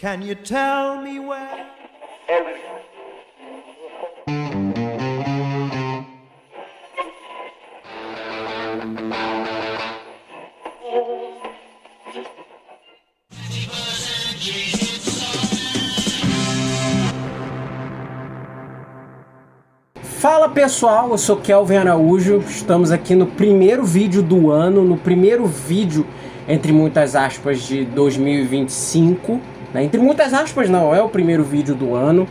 Can you tell me where? Fala pessoal, eu sou Kelvin Araújo, estamos aqui no primeiro vídeo do ano, no primeiro vídeo, entre muitas aspas, de 2025, né? Entre muitas aspas não, é o primeiro vídeo do ano,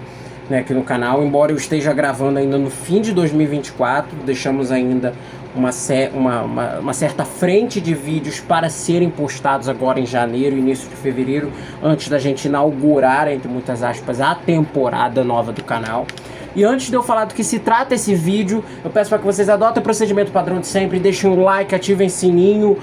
né, aqui no canal, embora eu esteja gravando ainda no fim de 2024, deixamos ainda uma certa frente de vídeos para serem postados agora em janeiro, início de fevereiro, antes da gente inaugurar, entre muitas aspas, a temporada nova do canal. E antes de eu falar do que se trata esse vídeo, eu peço para que vocês adotem o procedimento padrão de sempre, deixem um like, ativem o sininho,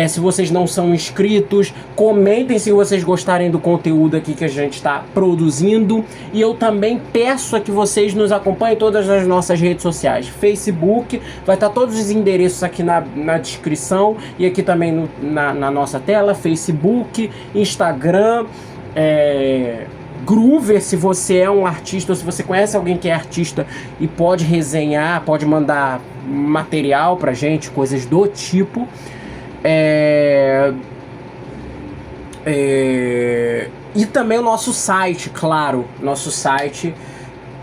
se vocês não são inscritos, comentem se vocês gostarem do conteúdo aqui que a gente está produzindo. E eu também peço a que vocês nos acompanhem em todas as nossas redes sociais. Facebook, vai estar todos os endereços aqui na descrição e aqui também na nossa tela, Facebook, Instagram, Groover, se você é um artista ou se você conhece alguém que é artista e pode resenhar, pode mandar material pra gente, coisas do tipo. E também o nosso site, claro, nosso site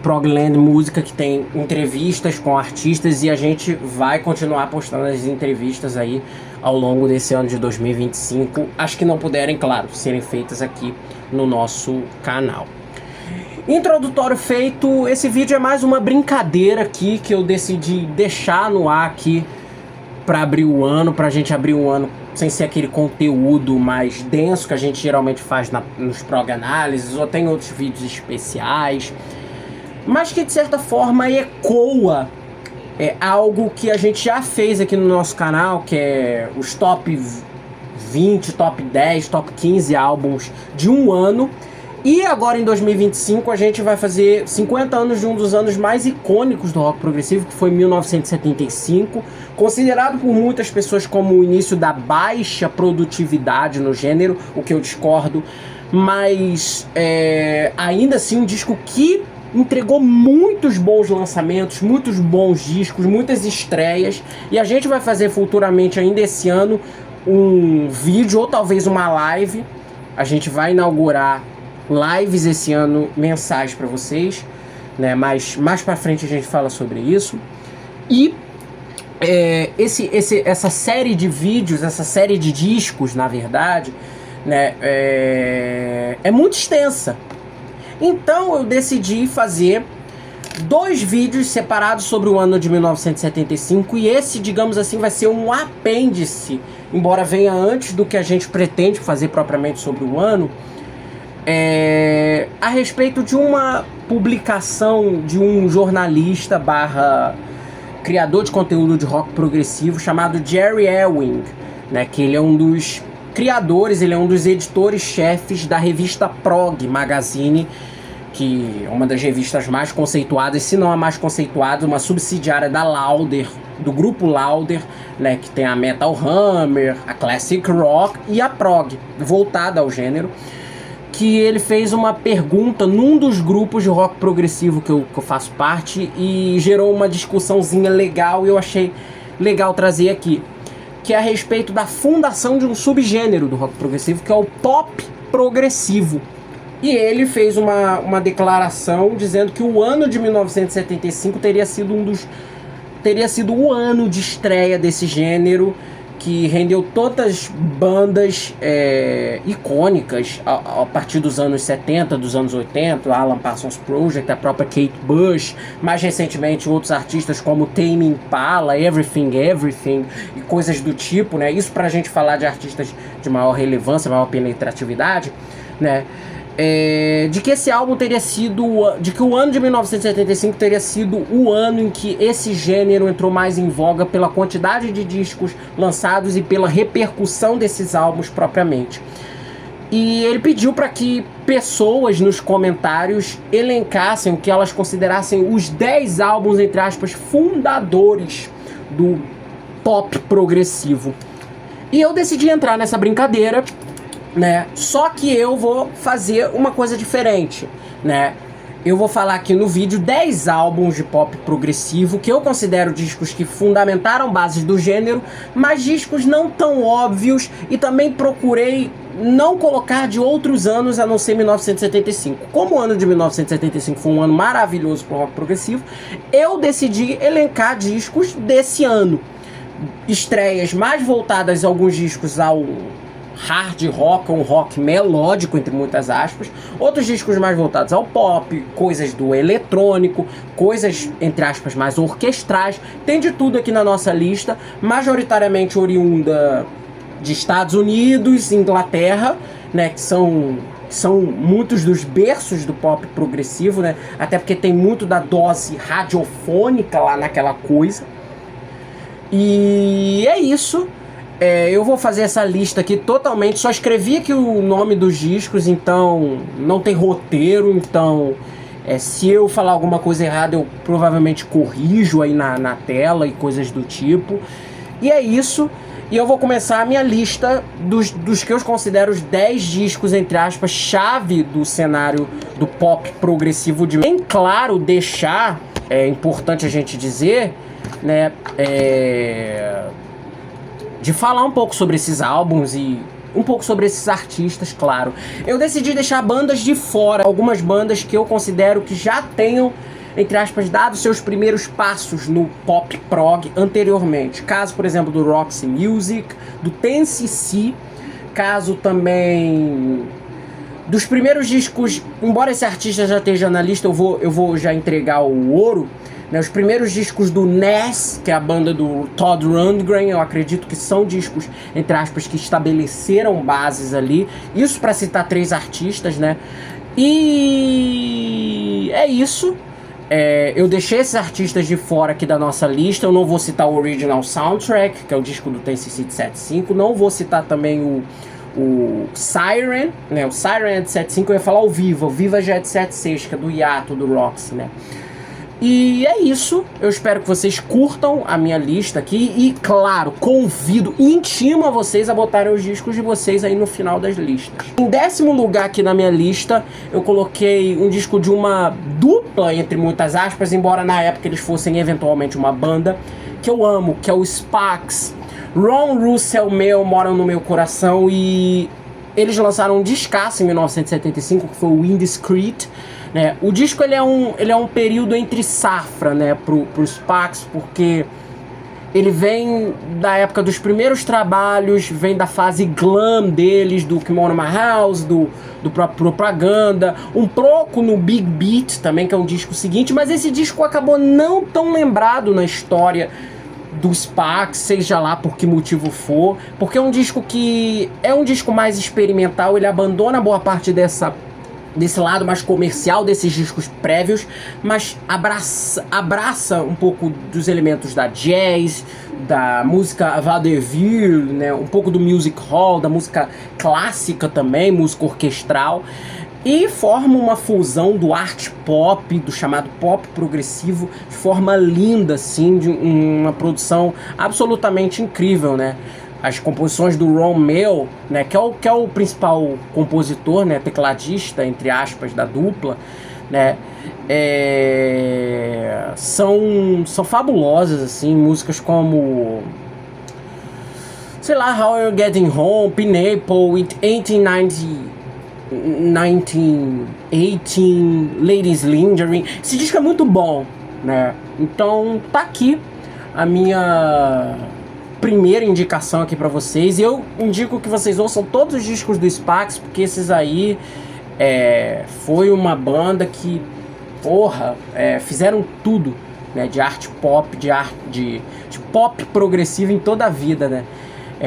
Progland Música, que tem entrevistas com artistas, e a gente vai continuar postando as entrevistas aí ao longo desse ano de 2025, as que não puderem, claro, serem feitas aqui no nosso canal. Introdutório feito, esse vídeo é mais uma brincadeira aqui que eu decidi deixar no ar aqui para abrir o ano, pra gente abrir o ano sem ser aquele conteúdo mais denso que a gente geralmente faz nos prog análises, ou tem outros vídeos especiais, mas que de certa forma ecoa algo que a gente já fez aqui no nosso canal, que é os top 20, top 10, top 15 álbuns de um ano. E agora em 2025 a gente vai fazer 50 anos de um dos anos mais icônicos do rock progressivo, que foi 1975, considerado por muitas pessoas como o início da baixa produtividade no gênero, o que eu discordo, mas ainda assim um disco que entregou muitos bons lançamentos, muitos bons discos, muitas estreias, e a gente vai fazer futuramente ainda esse ano um vídeo ou talvez uma live. A gente vai inaugurar lives esse ano mensais para vocês, né? Mas mais para frente a gente fala sobre isso. E essa série de vídeos, essa série de discos, na verdade, né, é muito extensa. Então eu decidi fazer 2 vídeos separados sobre o ano de 1975, e esse, digamos assim, vai ser um apêndice, embora venha antes do que a gente pretende fazer propriamente sobre o ano, a respeito de uma publicação de um jornalista / criador de conteúdo de rock progressivo chamado Jerry Ewing, né, que ele é um dos criadores, ele é um dos editores-chefes da revista Prog Magazine, que é uma das revistas mais conceituadas, se não a mais conceituada, uma subsidiária da Lauder, do grupo Lauder, né, que tem a Metal Hammer, a Classic Rock e a Prog, voltada ao gênero, que ele fez uma pergunta num dos grupos de rock progressivo que eu faço parte, e gerou uma discussãozinha legal, e eu achei legal trazer aqui, que é a respeito da fundação de um subgênero do rock progressivo, que é o pop progressivo. E ele fez uma declaração dizendo que o ano de 1975 teria sido o ano de estreia desse gênero, que rendeu todas bandas icônicas a partir dos anos 70, dos anos 80, Alan Parsons Project, a própria Kate Bush, mais recentemente outros artistas como Tame Impala, Everything Everything e coisas do tipo, né? Isso pra gente falar de artistas de maior relevância, maior penetratividade, né? De que esse álbum teria sido, de que o ano de 1975 teria sido o ano em que esse gênero entrou mais em voga pela quantidade de discos lançados e pela repercussão desses álbuns propriamente. E ele pediu para que pessoas nos comentários elencassem o que elas considerassem os 10 álbuns, entre aspas, fundadores do pop progressivo. E eu decidi entrar nessa brincadeira né? Só que eu vou fazer uma coisa diferente, né? Eu vou falar aqui no vídeo 10 álbuns de pop progressivo que eu considero discos que fundamentaram bases do gênero, mas discos não tão óbvios, e também procurei não colocar de outros anos a não ser 1975. Como o ano de 1975 foi um ano maravilhoso para o rock progressivo, eu decidi elencar discos desse ano. Estreias mais voltadas a alguns discos ao hard rock, um rock melódico, entre muitas aspas. Outros discos mais voltados ao pop, coisas do eletrônico, coisas, entre aspas, mais orquestrais. Tem de tudo aqui na nossa lista, majoritariamente oriunda de Estados Unidos, Inglaterra, né, que são muitos dos berços do pop progressivo, né, até porque tem muito da dose radiofônica lá naquela coisa. E é isso. Eu vou fazer essa lista aqui totalmente, só escrevi aqui o nome dos discos, então não tem roteiro, então se eu falar alguma coisa errada eu provavelmente corrijo aí na tela e coisas do tipo. E é isso, e eu vou começar a minha lista dos que eu considero os 10 discos, entre aspas, chave do cenário do pop progressivo de... Bem claro deixar, é importante a gente dizer, né, de falar um pouco sobre esses álbuns e um pouco sobre esses artistas, claro. Eu decidi deixar bandas de fora, algumas bandas que eu considero que já tenham, entre aspas, dado seus primeiros passos no pop prog anteriormente. Caso, por exemplo, do Roxy Music, do 10cc, caso também dos primeiros discos, embora esse artista já esteja na lista, eu vou já entregar o ouro, né, os primeiros discos do Nas, que é a banda do Todd Rundgren, eu acredito que são discos, entre aspas, que estabeleceram bases ali. Isso para citar 3 artistas, né? E é isso. Eu deixei esses artistas de fora aqui da nossa lista. Eu não vou citar o Original Soundtrack, que é o disco do 10cc de 75. Não vou citar também o Siren, né? O Siren é de 75, eu ia falar o Viva já é de 76, que é do Hiato, do Roxy, né? E é isso, eu espero que vocês curtam a minha lista aqui e, claro, convido, intimo a vocês a botarem os discos de vocês aí no final das listas. Em 10º lugar aqui na minha lista, eu coloquei um disco de uma dupla, entre muitas aspas, embora na época eles fossem eventualmente uma banda, que eu amo, que é o Spax. Ron Russell Mehl moram no meu coração, e eles lançaram um discaço em 1975, que foi o Indiscreet. Né? O disco ele é um período entre safra, né, pro Spax, porque ele vem da época dos primeiros trabalhos, vem da fase glam deles, do Kimono My House, do próprio Propaganda, um pouco no Big Beat também, que é um disco seguinte, mas esse disco acabou não tão lembrado na história do Spax, seja lá por que motivo for, porque é um disco que é um disco mais experimental, ele abandona boa parte desse lado mais comercial desses discos prévios, mas abraça um pouco dos elementos da jazz, da música vaudeville, né, um pouco do music hall, da música clássica também, música orquestral, e forma uma fusão do art pop, do chamado pop progressivo, de forma linda, assim, de uma produção absolutamente incrível, né? As composições do Ron Mehl, né, que é o principal compositor, né, tecladista, entre aspas, da dupla, né, são fabulosas, assim, músicas como, sei lá, How You're Getting Home, Pineapple, 1918, Ladies Lingering. Esse disco é muito bom, né, então tá aqui a minha primeira indicação aqui pra vocês, e eu indico que vocês ouçam todos os discos do Spax, porque esses aí foi uma banda que, porra, fizeram tudo, né, de arte pop, de pop progressivo em toda a vida, né.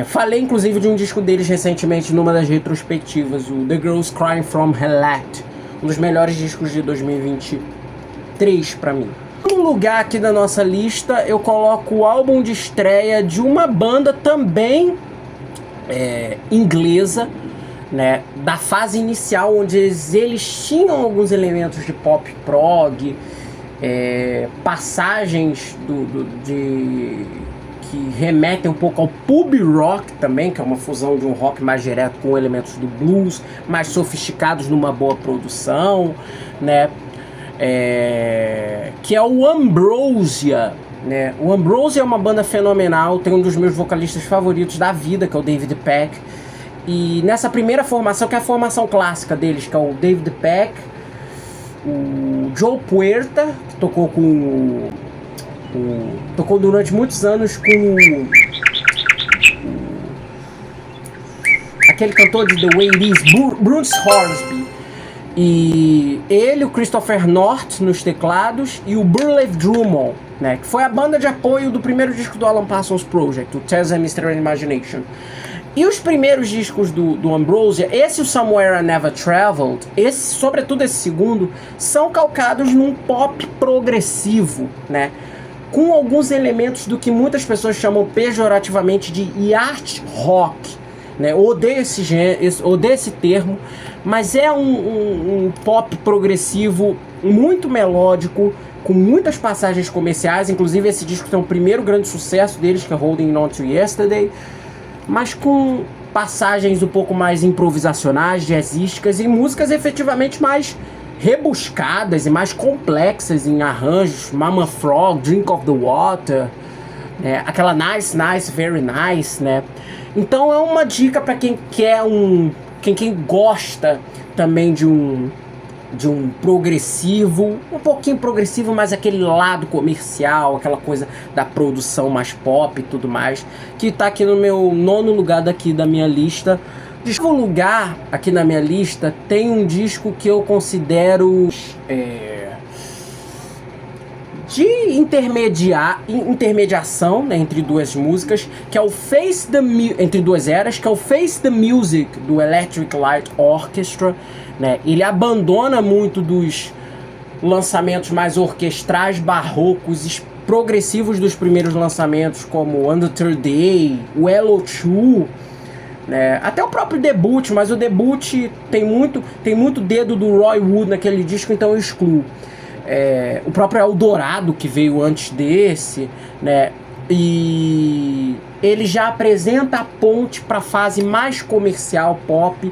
Falei inclusive de um disco deles recentemente numa das retrospectivas, o The Girls Crying From Hellette, um dos melhores discos de 2023 pra mim. No lugar aqui da nossa lista, eu coloco o álbum de estreia de uma banda também inglesa, né, da fase inicial, onde eles tinham alguns elementos de pop prog, passagens que remetem um pouco ao pub rock também, que é uma fusão de um rock mais direto com elementos do blues, mais sofisticados numa boa produção, né? Que é o Ambrosia, né? O Ambrosia é uma banda fenomenal, tem um dos meus vocalistas favoritos da vida, que é o David Peck. E nessa primeira formação, que é a formação clássica deles, que é o David Peck, o Joe Puerta, que tocou com tocou durante muitos anos com aquele cantor de The Way It Is, Bruce Hornsby. E ele, o Christopher North nos teclados e o Burleigh Drummond, né, que foi a banda de apoio do primeiro disco do Alan Parsons Project, o Tales and Mystery and Imagination. E os primeiros discos do Ambrosia, esse o Somewhere I Never Traveled, esse, sobretudo esse segundo, são calcados num pop progressivo, né, com alguns elementos do que muitas pessoas chamam pejorativamente de yacht rock, né? Odeio esse termo, mas é um pop progressivo muito melódico, com muitas passagens comerciais. Inclusive esse disco tem o primeiro grande sucesso deles, que é Holding On To Yesterday, mas com passagens um pouco mais improvisacionais, jazzísticas e músicas efetivamente mais rebuscadas e mais complexas em arranjos. Mama Frog, Drink of the Water, né? Aquela Nice, Nice, Very Nice, né? Então é uma dica para quem quer quem gosta também de um progressivo, um pouquinho progressivo, mas aquele lado comercial, aquela coisa da produção mais pop e tudo mais, que tá aqui no meu 9º lugar daqui da minha lista. O 9º lugar aqui na minha lista tem um disco que eu considero de intermediação, né, entre duas músicas, que é o entre duas eras, que é o Face the Music do Electric Light Orchestra, né? Ele abandona muito dos lançamentos mais orquestrais, barrocos, progressivos dos primeiros lançamentos, como Under Third Day, o Hello 2, né? Até o próprio debut, mas o debut tem muito dedo do Roy Wood naquele disco, então eu excluo. O próprio Eldorado, que veio antes desse, né? E ele já apresenta a ponte para a fase mais comercial, pop,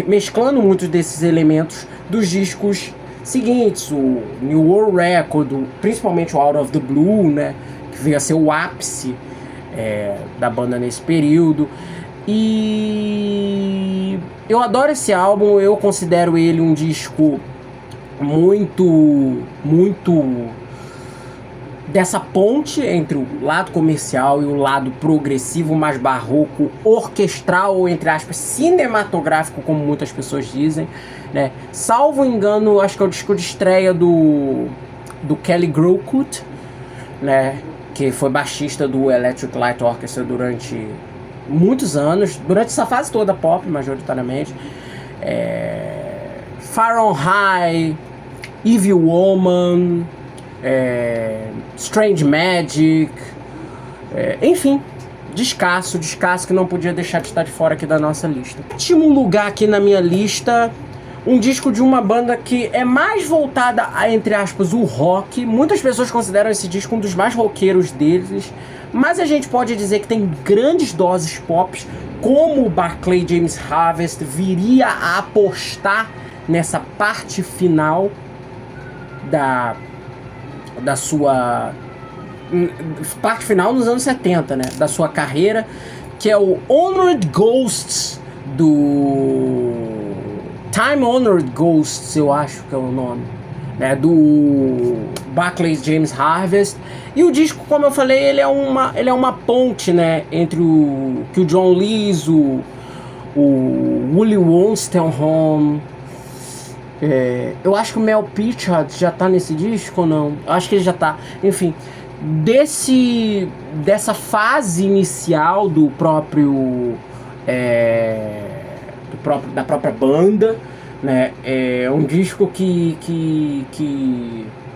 mesclando muitos desses elementos dos discos seguintes, o New World Record, principalmente o Out of the Blue, né? Que veio a ser o ápice da banda nesse período. E eu adoro esse álbum, eu considero ele um disco muito dessa ponte entre o lado comercial e o lado progressivo, mais barroco, orquestral, ou entre aspas, cinematográfico, como muitas pessoas dizem, né? Salvo engano, acho que é o disco de estreia do Kelly Grocott, né? Que foi baixista do Electric Light Orchestra durante muitos anos, durante essa fase toda pop, majoritariamente. Far On High, Evil Woman, Strange Magic, enfim, descasso que não podia deixar de estar de fora aqui da nossa lista. Último lugar aqui na minha lista, um disco de uma banda que é mais voltada a, entre aspas, o rock. Muitas pessoas consideram esse disco um dos mais roqueiros deles, mas a gente pode dizer que tem grandes doses pop, como o Barclay James Harvest viria a apostar nessa parte final da sua parte final nos anos 70, né, da sua carreira, que é o Honored Ghosts do Time Honored Ghosts, eu acho que é o nome, né, do Barclay James Harvest. E o disco, como eu falei, ele é uma ponte, né, entre o John Lees, o Willie Wolstenholme. Eu acho que o Mel Pritchard já tá nesse disco ou não? Eu acho que ele já tá. Enfim, dessa fase inicial da própria banda, né? É um disco que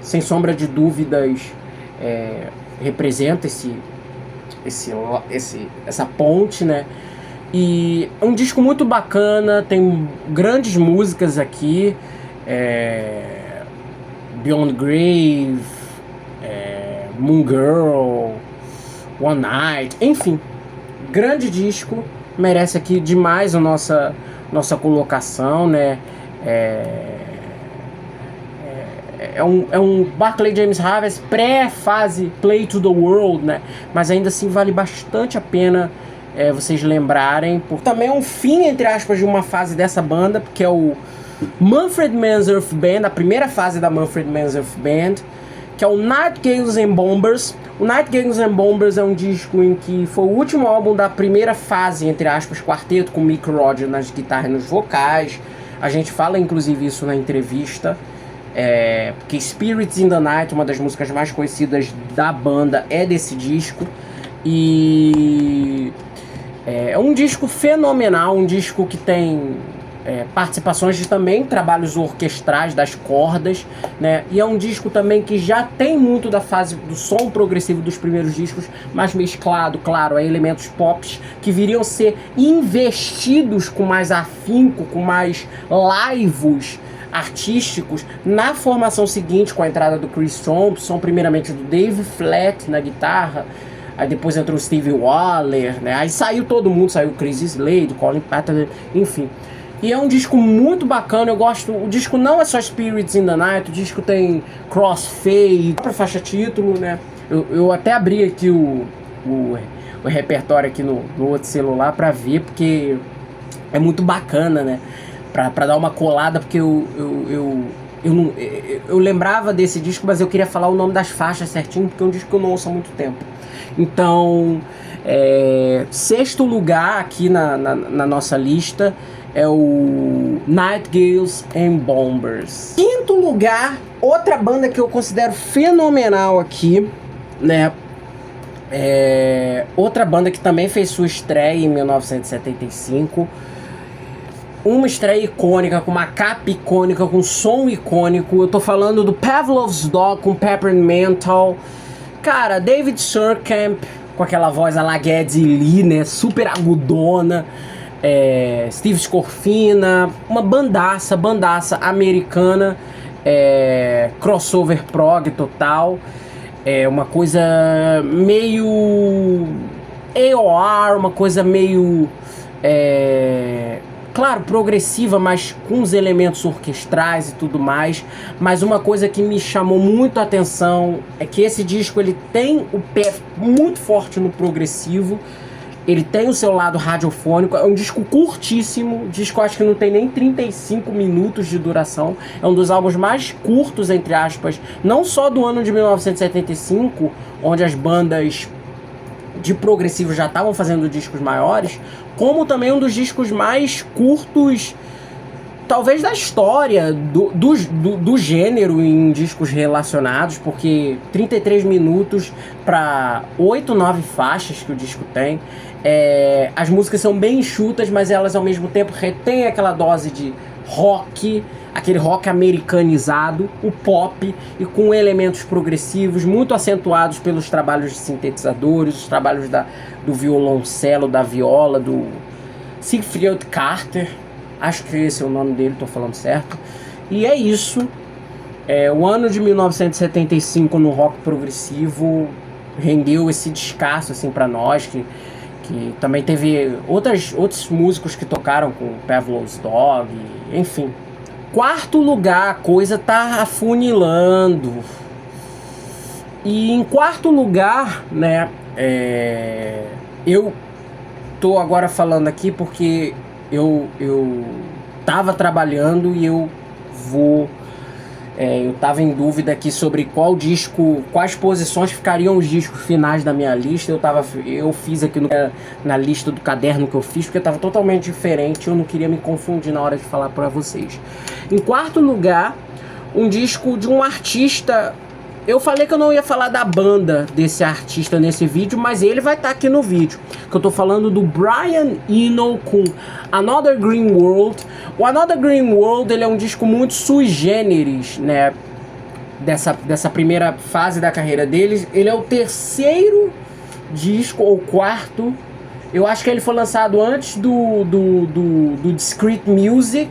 sem sombra de dúvidas representa essa ponte, né? E é um disco muito bacana, tem grandes músicas aqui, Beyond Grave, Moon Girl, One Night, enfim, grande disco, merece aqui demais a nossa colocação, né? É um Barclay James Harvest pré-fase Play to the World, né? Mas ainda assim vale bastante a pena vocês lembrarem. Também é um fim, entre aspas, de uma fase dessa banda, que é o Manfred Mann's Earth Band, a primeira fase da Manfred Mann's Earth Band, que é o Nightingales and Bombers. O Nightingales and Bombers é um disco em que foi o último álbum da primeira fase, entre aspas, quarteto, com Mick Rodgers nas guitarras e nos vocais. A gente fala inclusive isso na entrevista, porque Spirits in the Night, uma das músicas mais conhecidas da banda, é desse disco. E é um disco fenomenal, um disco que tem participações de também trabalhos orquestrais das cordas, né? E é um disco também que já tem muito da fase do som progressivo dos primeiros discos, mas mesclado, claro, a elementos pop que viriam ser investidos com mais afinco, com mais laivos artísticos na formação seguinte, com a entrada do Chris Thompson, primeiramente do Dave Flatt na guitarra. Aí depois entrou o Steve Waller, né? Aí saiu todo mundo, saiu o Chris Slade, Colin Patterson, enfim. E é um disco muito bacana, eu gosto. O disco não é só Spirits in the Night, o disco tem Crossfade, pra faixa título, né? Eu até abri aqui o repertório aqui no outro celular pra ver, porque é muito bacana, né? Pra dar uma colada, porque eu lembrava desse disco, mas eu queria falar o nome das faixas certinho, porque é um disco que eu não ouço há muito tempo. Então, sexto lugar aqui na nossa lista é o Nightingales and Bombers. Quinto lugar, outra banda que eu considero fenomenal aqui, né? Outra banda que também fez sua estreia em 1975. Uma estreia icônica, com uma capa icônica, com som icônico. Eu tô falando do Pavlov's Dog com Peppermental. Cara, David Surkamp, com aquela voz a la Geddy Lee, né? Super agudona. Steve Scorfina, uma bandaça americana, crossover prog total, uma coisa meio AOR, uma coisa meio, claro, progressiva, mas com os elementos orquestrais e tudo mais. Mas uma coisa que me chamou muito a atenção é que esse disco ele tem o pé muito forte no progressivo. Ele tem o seu lado radiofônico, é um disco curtíssimo, disco acho que não tem nem 35 minutos de duração, é um dos álbuns mais curtos, entre aspas, não só do ano de 1975, onde as bandas de progressivo já estavam fazendo discos maiores, como também um dos discos mais curtos, talvez da história do gênero em discos relacionados, porque 33 minutos para 8, 9 faixas que o disco tem. As músicas são bem enxutas, mas elas ao mesmo tempo retêm aquela dose de rock, aquele rock americanizado, o pop, e com elementos progressivos muito acentuados pelos trabalhos de sintetizadores, os trabalhos do violoncelo, da viola, do Siegfried Carter. Acho que esse é o nome dele, tô falando certo. E é isso. O ano de 1975 no rock progressivo rendeu esse descasso assim para nós, que também teve outros músicos que tocaram com Pavlov's Dog, enfim. Quarto lugar, a coisa tá afunilando. E em quarto lugar, né, eu tô agora falando aqui porque eu tava trabalhando e eu tava em dúvida aqui sobre quais posições ficariam os discos finais da minha lista. Eu fiz aqui na lista do caderno que eu fiz, porque tava totalmente diferente, eu não queria me confundir na hora de falar para vocês. Em quarto lugar, um disco de um artista. Eu falei que eu não ia falar da banda desse artista nesse vídeo, mas ele vai estar aqui no vídeo. Que eu tô falando do Brian Eno com Another Green World. O Another Green World, ele é um disco muito sui generis, né? Dessa primeira fase da carreira deles. Ele é o terceiro disco, ou quarto. Eu acho que ele foi lançado antes do Discreet Music,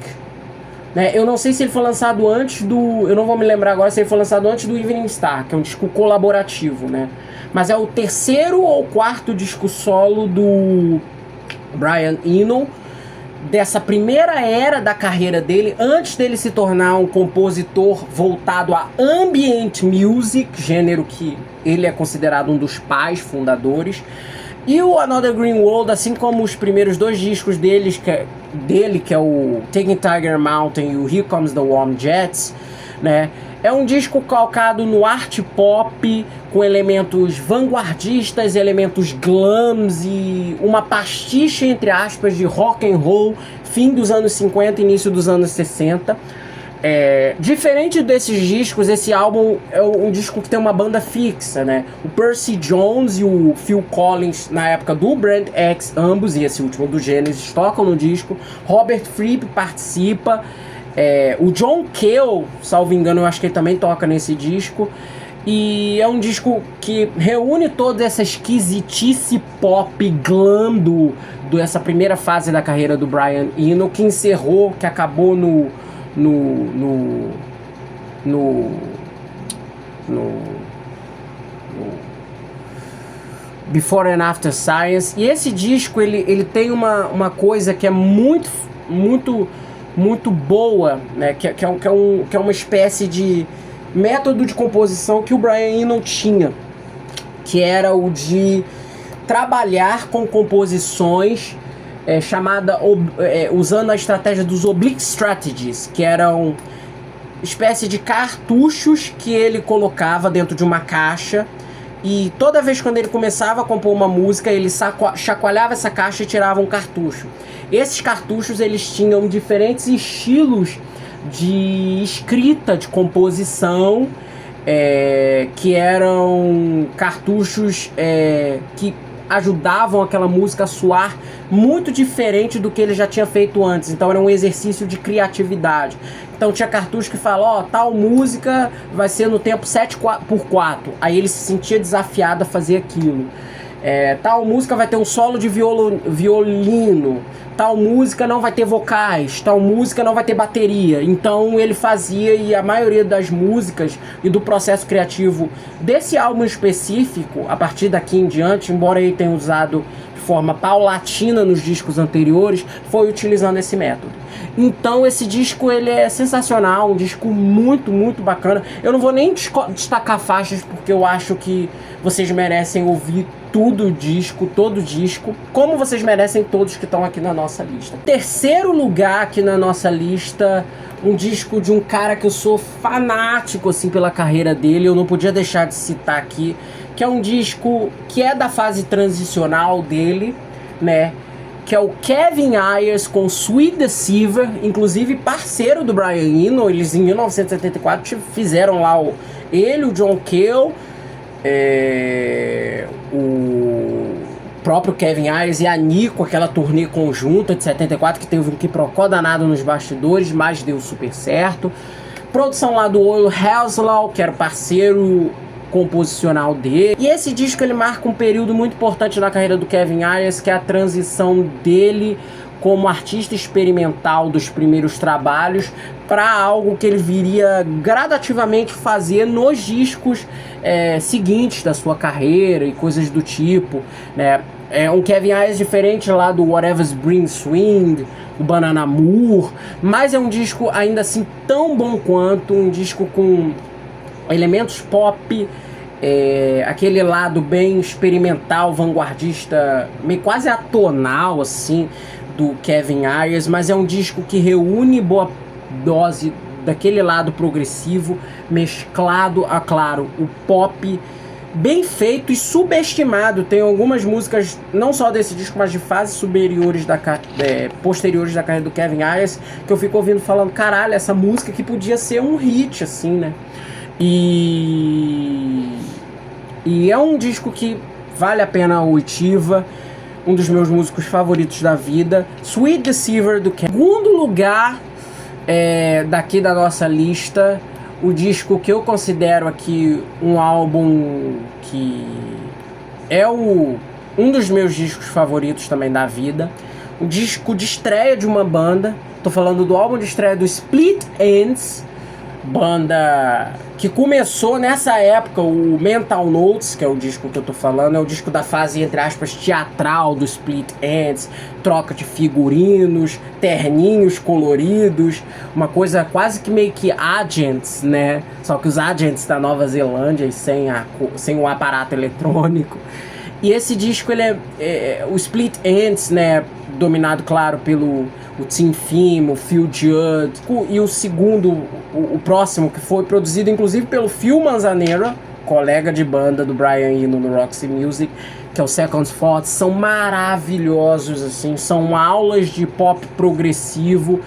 né? Eu não sei se ele foi lançado antes do... Eu não vou me lembrar agora se ele foi lançado antes do Evening Star, que é um disco colaborativo, né? Mas é o terceiro ou quarto disco solo do Brian Eno, dessa primeira era da carreira dele, antes dele se tornar um compositor voltado a ambient music, gênero que ele é considerado um dos pais fundadores. E o Another Green World, assim como os primeiros dois discos dele, que é o Taking Tiger Mountain e o Here Comes the Warm Jets, né? É um disco calcado no art pop, com elementos vanguardistas, elementos glams e uma pastiche, entre aspas, de rock and roll, fim dos anos 50 e início dos anos 60. Diferente desses discos, esse álbum é um disco que tem uma banda fixa, né? O Percy Jones e o Phil Collins, na época do Brand X, ambos, e esse último do Genesis, tocam no disco. Robert Fripp participa. O John Cale, salvo engano, eu acho que ele também toca nesse disco. E é um disco que reúne toda essa esquisitice pop glam dessa primeira fase da carreira do Brian Eno, que encerrou, que acabou no Before and After Science. E esse disco ele tem uma coisa que é muito boa, né? que é uma espécie de método de composição que o Brian Eno tinha, que era o de trabalhar com composições usando a estratégia dos oblique strategies, que eram espécie de cartuchos que ele colocava dentro de uma caixa, e toda vez quando ele começava a compor uma música, ele chacoalhava essa caixa e tirava um cartucho. Esses cartuchos eles tinham diferentes estilos de escrita, de composição, que eram cartuchos que ajudavam aquela música a soar muito diferente do que ele já tinha feito antes. Então era um exercício de criatividade. Então tinha cartucho que fala, tal música vai ser no tempo 7/4. Aí ele se sentia desafiado a fazer aquilo. Tal música vai ter um solo de violino. Tal música não vai ter vocais, tal música não vai ter bateria. Então ele fazia, e a maioria das músicas e do processo criativo desse álbum específico, a partir daqui em diante, embora ele tenha usado de forma paulatina nos discos anteriores, foi utilizando esse método. Então esse disco ele é sensacional, um disco muito, muito bacana. Eu não vou nem destacar faixas, porque eu acho que vocês merecem ouvir todo o disco, como vocês merecem todos que estão aqui na nossa lista. Terceiro lugar aqui na nossa lista, um disco de um cara que eu sou fanático assim pela carreira dele, eu não podia deixar de citar aqui, que é um disco que é da fase transicional dele, né? Que é o Kevin Ayers com Sweet Deceiver, inclusive parceiro do Brian Eno. Eles em 1974 fizeram lá ele, o John Cale, o próprio Kevin Ayers e a Nico, aquela turnê conjunta de 74 que teve um quiprocó danado nos bastidores, mas deu super certo. Produção lá do Oil Haslow, que era o parceiro composicional dele. E esse disco ele marca um período muito importante na carreira do Kevin Ayers, que é a transição dele como artista experimental dos primeiros trabalhos para algo que ele viria gradativamente fazer nos discos seguintes da sua carreira e coisas do tipo, né? É um Kevin Ayers diferente lá do Whatever Brings Swing, do Banana Moore, mas é um disco ainda assim tão bom quanto, um disco com elementos pop, aquele lado bem experimental, vanguardista, meio quase atonal assim, do Kevin Ayers, mas é um disco que reúne boa dose daquele lado progressivo, mesclado a, claro, o pop bem feito e subestimado. Tem algumas músicas, não só desse disco, mas de fases posteriores da carreira do Kevin Ayers, que eu fico ouvindo falando, caralho, essa música que podia ser um hit, assim, né? E é um disco que vale a pena a oitiva, um dos meus músicos favoritos da vida. Sweet Deceiver do Kevin. Segundo lugar daqui da nossa lista, o disco que eu considero aqui um álbum que é um dos meus discos favoritos também da vida, o disco de estreia de uma banda Tô falando do álbum de estreia do Split Enz, banda que começou nessa época. O Mental Notes, que é o disco que eu tô falando, é o disco da fase, entre aspas, teatral do Split Enz, troca de figurinos, terninhos coloridos, uma coisa quase que meio que Agents, né? Só que os Agents da Nova Zelândia e sem o aparato eletrônico. E esse disco, ele o Split Enz, né, dominado, claro, pelo o Tim Thiem, o Phil Judd, e o segundo, o próximo, que foi produzido inclusive pelo Phil Manzanera, colega de banda do Brian Eno no Roxy Music, que é o Second Thought. São maravilhosos, assim, são aulas de pop progressivo,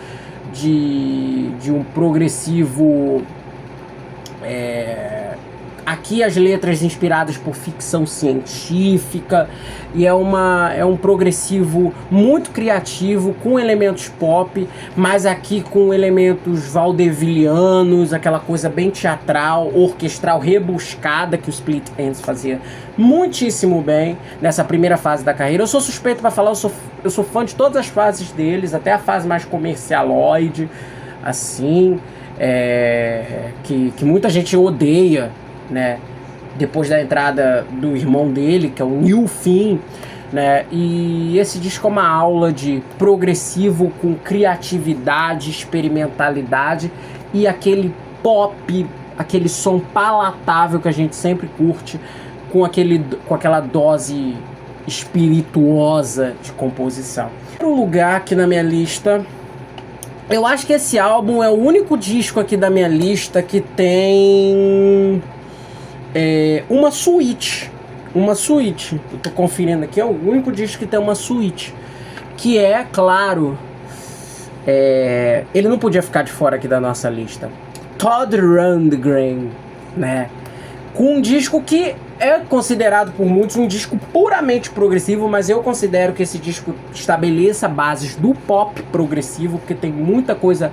de um progressivo... Aqui as letras inspiradas por ficção científica, e é um progressivo muito criativo, com elementos pop, mas aqui com elementos vaudevillianos, aquela coisa bem teatral, orquestral, rebuscada, que o Split Enz fazia muitíssimo bem nessa primeira fase da carreira. Eu sou suspeito para falar, eu sou fã de todas as fases deles, até a fase mais comercialoide, assim, que muita gente odeia, né, depois da entrada do irmão dele, que é o Neil Finn, né, e esse disco é uma aula de progressivo com criatividade, experimentalidade e aquele pop, aquele som palatável que a gente sempre curte, com aquela dose espirituosa de composição. Outro lugar aqui na minha lista, eu acho que esse álbum é o único disco aqui da minha lista que tem uma suíte. Eu tô conferindo aqui, é o único disco que tem uma suíte, que é, claro, ele não podia ficar de fora aqui da nossa lista. Todd Rundgren, né? Com um disco que é considerado por muitos um disco puramente progressivo, mas eu considero que esse disco estabeleça bases do pop progressivo, porque tem muita coisa,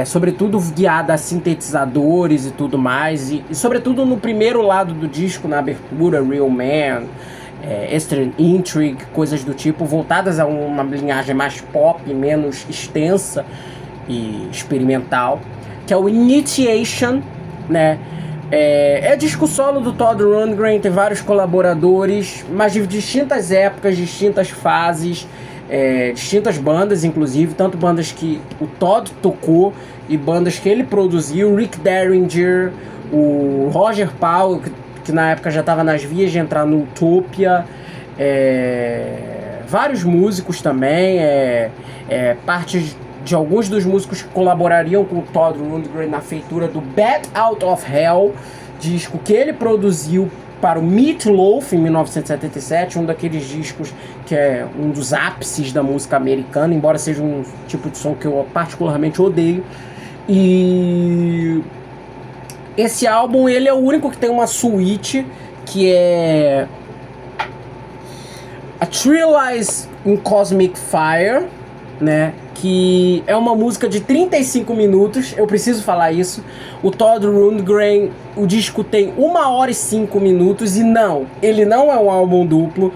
sobretudo guiada a sintetizadores e tudo mais, e sobretudo no primeiro lado do disco, na abertura, Real Man, Eastern Intrigue, coisas do tipo, voltadas a uma linhagem mais pop, menos extensa e experimental, que é o Initiation, né? É disco solo do Todd Rundgren, tem vários colaboradores, mas de distintas épocas, distintas fases, distintas bandas, inclusive, tanto bandas que o Todd tocou e bandas que ele produziu, Rick Derringer, o Roger Powell, que na época já estava nas vias de entrar no Utopia, vários músicos também, partes de alguns dos músicos que colaborariam com o Todd Rundgren na feitura do Bat Out of Hell, disco que ele produziu para o Meat Loaf em 1977, um daqueles discos que é um dos ápices da música americana, embora seja um tipo de som que eu particularmente odeio. E esse álbum, ele é o único que tem uma suíte, que é A Tree Lies in Cosmic Fire, né? Que é uma música de 35 minutos, eu preciso falar isso. O Todd Rundgren, o disco tem 1h05 e não, ele não é um álbum duplo.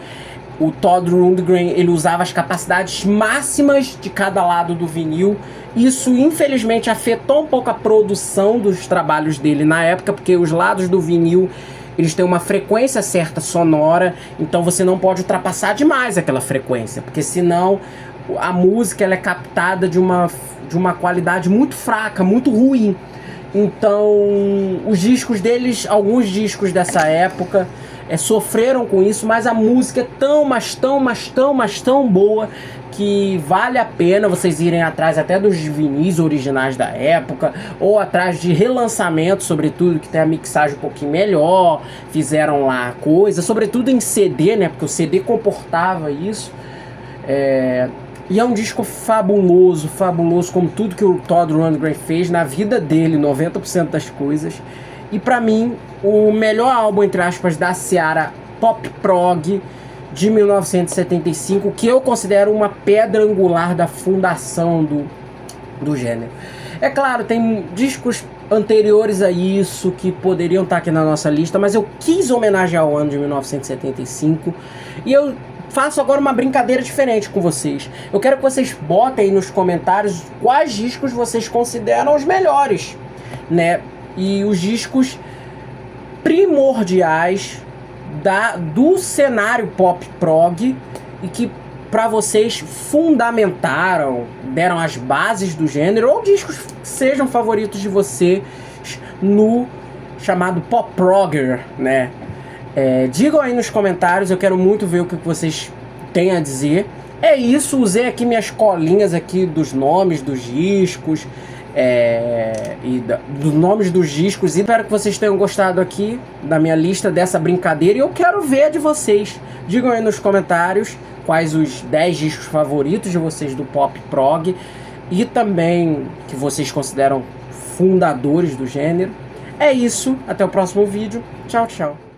O Todd Rundgren, ele usava as capacidades máximas de cada lado do vinil. Isso, infelizmente, afetou um pouco a produção dos trabalhos dele na época, porque os lados do vinil, eles têm uma frequência certa sonora, então você não pode ultrapassar demais aquela frequência, porque senão a música, ela é captada de uma qualidade muito fraca, muito ruim. Então, os discos deles, alguns discos dessa época, sofreram com isso, mas a música é tão boa que vale a pena vocês irem atrás até dos vinis originais da época, ou atrás de relançamentos, sobretudo, que tem a mixagem um pouquinho melhor, fizeram lá coisa, sobretudo em CD, né, porque o CD comportava isso. E é um disco fabuloso, como tudo que o Todd Rundgren fez na vida dele, 90% das coisas. E pra mim, o melhor álbum, entre aspas, da seara pop prog de 1975, que eu considero uma pedra angular da fundação do gênero. É claro, tem discos anteriores a isso que poderiam estar aqui na nossa lista, mas eu quis homenagear o ano de 1975 e eu faço agora uma brincadeira diferente com vocês. Eu quero que vocês botem aí nos comentários quais discos vocês consideram os melhores, né? E os discos primordiais do cenário pop prog e que para vocês fundamentaram, deram as bases do gênero, ou discos que sejam favoritos de vocês no chamado pop progger, né? Digam aí nos comentários, eu quero muito ver o que vocês têm a dizer. É isso, usei aqui minhas colinhas aqui dos nomes dos discos, dos nomes dos discos, e espero que vocês tenham gostado aqui da minha lista dessa brincadeira, e eu quero ver a de vocês. Digam aí nos comentários quais os 10 discos favoritos de vocês do pop prog, e também que vocês consideram fundadores do gênero. É isso, até o próximo vídeo, tchau, tchau.